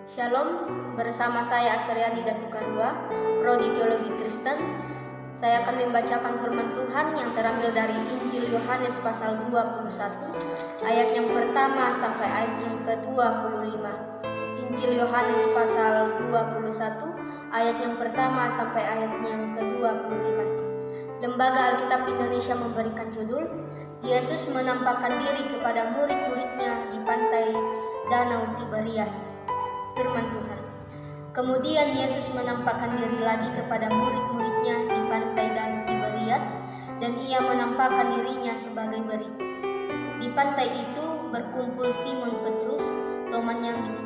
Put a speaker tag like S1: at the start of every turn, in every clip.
S1: Shalom, bersama saya Asyriani Datukarua, Prodi Teologi Kristen. Saya akan membacakan firman Tuhan yang terambil dari Injil Yohanes pasal 21, ayat yang pertama sampai ayat yang ke-25. Injil Yohanes pasal 21, ayat yang pertama sampai ayat yang ke-25. Lembaga Alkitab Indonesia memberikan judul, Yesus menampakkan diri kepada murid-muridnya di pantai Danau Tiberias. Firman Tuhan. Kemudian Yesus menampakkan diri lagi kepada murid-muridnya di pantai Danau Tiberias, dan ia menampakkan dirinya sebagai berikut. Di pantai itu berkumpul Simon Petrus,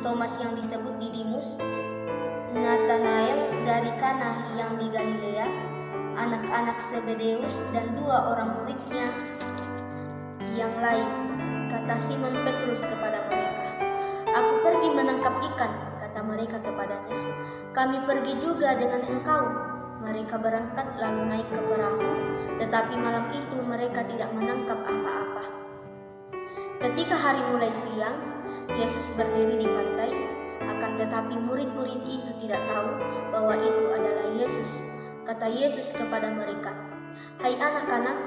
S1: Thomas yang disebut Didimus, Nathanael dari Kana yang di Galilea, anak-anak Zebedeus, dan dua orang muridnya yang lain. Kata Simon Petrus kepada mereka, "Aku pergi menangkap ikan," kata mereka kepadanya. "Kami pergi juga dengan engkau." Mereka berangkat lalu naik ke perahu, tetapi malam itu mereka tidak menangkap apa-apa. Ketika hari mulai siang, Yesus berdiri di pantai, akan tetapi murid-murid itu tidak tahu bahwa itu adalah Yesus. Kata Yesus kepada mereka, "Hai anak-anak,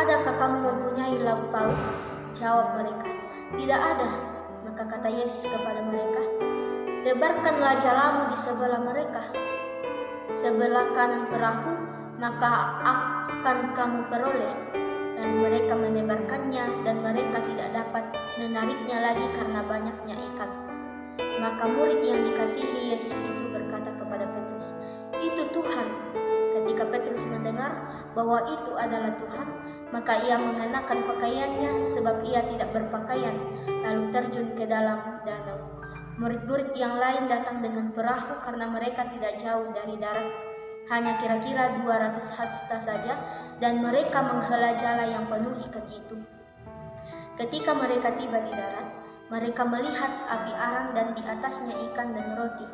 S1: adakah kamu mempunyai lauk pauk?" Jawab mereka, "Tidak ada." Maka kata Yesus kepada mereka, "Tebarkanlah jalamu di sebelah mereka, sebelah kanan perahu, maka akan kamu peroleh." Dan mereka menebarkannya, dan mereka tidak dapat menariknya lagi karena banyaknya ikan. Maka murid yang dikasihi Yesus itu berkata kepada Petrus, "Itu Tuhan." Ketika Petrus mendengar bahwa itu adalah Tuhan, maka ia mengenakan pakaiannya sebab ia tidak berpakaian, lalu terjun ke dalam danau. Murid-murid yang lain datang dengan perahu karena mereka tidak jauh dari darat, hanya kira-kira 200 hasta saja, dan mereka menghela jala yang penuh ikan itu. Ketika mereka tiba di darat, mereka melihat api arang dan di atasnya ikan dan roti.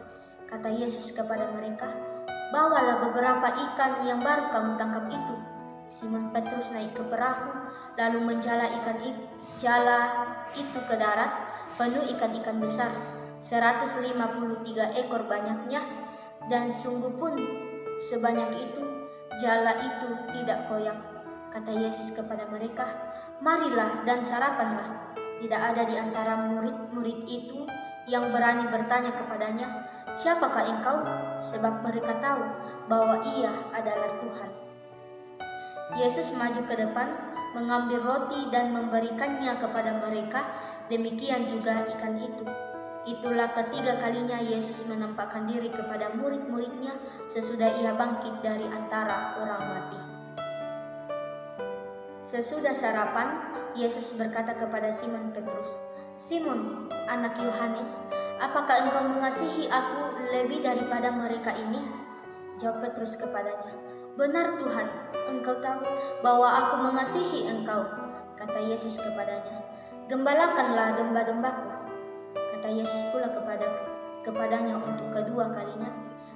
S1: Kata Yesus kepada mereka, "Bawalah beberapa ikan yang baru kamu tangkap itu." Simon Petrus naik ke perahu, lalu menjala jala itu ke darat, penuh ikan-ikan besar, 153 ekor banyaknya, dan sungguh pun sebanyak itu, jala itu tidak koyak. Kata Yesus kepada mereka, "Marilah dan sarapanlah." Tidak ada di antara murid-murid itu yang berani bertanya kepadanya, "Siapakah engkau?" Sebab mereka tahu bahwa ia adalah Tuhan. Yesus maju ke depan, mengambil roti dan memberikannya kepada mereka, demikian juga ikan itu. Itulah ketiga kalinya Yesus menampakkan diri kepada murid-muridnya sesudah ia bangkit dari antara orang mati. Sesudah sarapan, Yesus berkata kepada Simon Petrus, "Simon, anak Yohanes, apakah engkau mengasihi aku lebih daripada mereka ini?" Jawab Petrus kepadanya, "Benar Tuhan, engkau tahu bahwa aku mengasihi engkau." Kata Yesus kepadanya, "Gembalakanlah domba-dombaku." Kata Yesus pula kepadanya untuk kedua kalinya,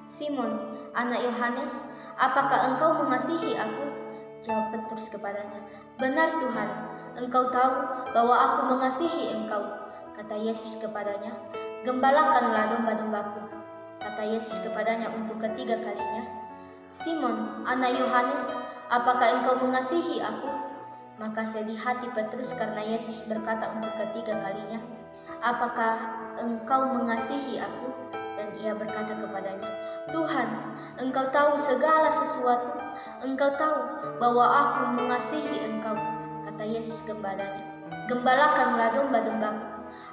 S1: "Simon, anak Yohanes, apakah engkau mengasihi aku?" Jawab Petrus kepadanya, "Benar Tuhan, engkau tahu bahwa aku mengasihi engkau." Kata Yesus kepadanya, "Gembalakanlah domba-dombaku." Kata Yesus kepadanya untuk ketiga kalinya, "Simon, anak Yohanes, apakah engkau mengasihi aku?" Maka sedih hati Petrus karena Yesus berkata untuk ketiga kalinya, "Apakah engkau mengasihi aku?" Dan ia berkata kepadanya, "Tuhan, engkau tahu segala sesuatu, engkau tahu bahwa aku mengasihi engkau." Kata Yesus kepadanya, "Gembalakanlah domba-dombaku.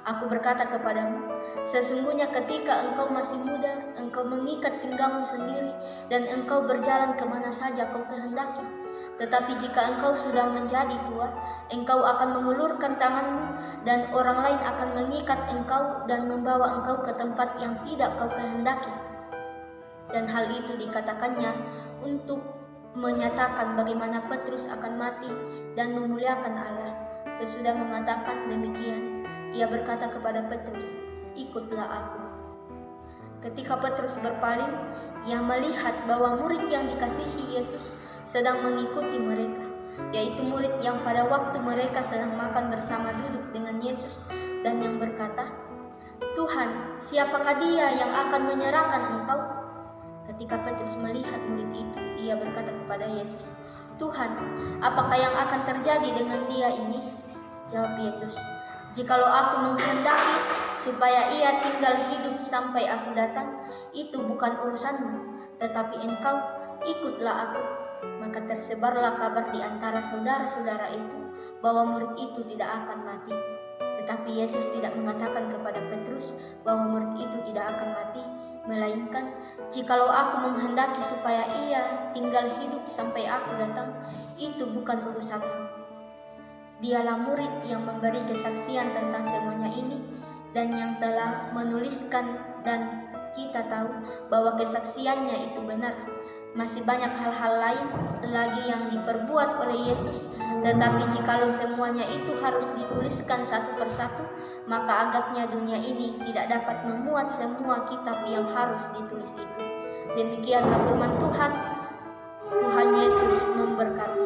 S1: Aku berkata kepadamu, sesungguhnya ketika engkau masih muda, engkau mengikat pinggangmu sendiri, dan engkau berjalan kemana saja kau kehendaki. Tetapi jika engkau sudah menjadi tua, engkau akan mengulurkan tanganmu, dan orang lain akan mengikat engkau dan membawa engkau ke tempat yang tidak kau kehendaki." Dan hal itu dikatakannya untuk menyatakan bagaimana Petrus akan mati dan memuliakan Allah. Sesudah mengatakan demikian, ia berkata kepada Petrus, "Ikutlah aku." Ketika Petrus berpaling, ia melihat bahwa murid yang dikasihi Yesus sedang mengikuti mereka, yaitu murid yang pada waktu mereka sedang makan bersama duduk dengan Yesus, dan yang berkata, "Tuhan, siapakah dia yang akan menyerahkan Engkau?" Ketika Petrus melihat murid itu, ia berkata kepada Yesus, "Tuhan, apakah yang akan terjadi dengan dia ini?" Jawab Yesus, "Jikalau aku menghendaki supaya ia tinggal hidup sampai aku datang, itu bukan urusanmu, tetapi engkau ikutlah aku." Maka tersebarlah kabar di antara saudara-saudara itu bahwa murid itu tidak akan mati. Tetapi Yesus tidak mengatakan kepada Petrus bahwa murid itu tidak akan mati, melainkan, "Jikalau aku menghendaki supaya ia tinggal hidup sampai aku datang, itu bukan urusanmu." Dialah murid yang memberi kesaksian tentang semuanya ini dan yang telah menuliskan, dan kita tahu bahwa kesaksiannya itu benar. Masih banyak hal-hal lain lagi yang diperbuat oleh Yesus, tetapi jikalau semuanya itu harus dituliskan satu persatu, maka agaknya dunia ini tidak dapat memuat semua kitab yang harus ditulis itu. Demikianlah firman Tuhan. Tuhan Yesus memberkati.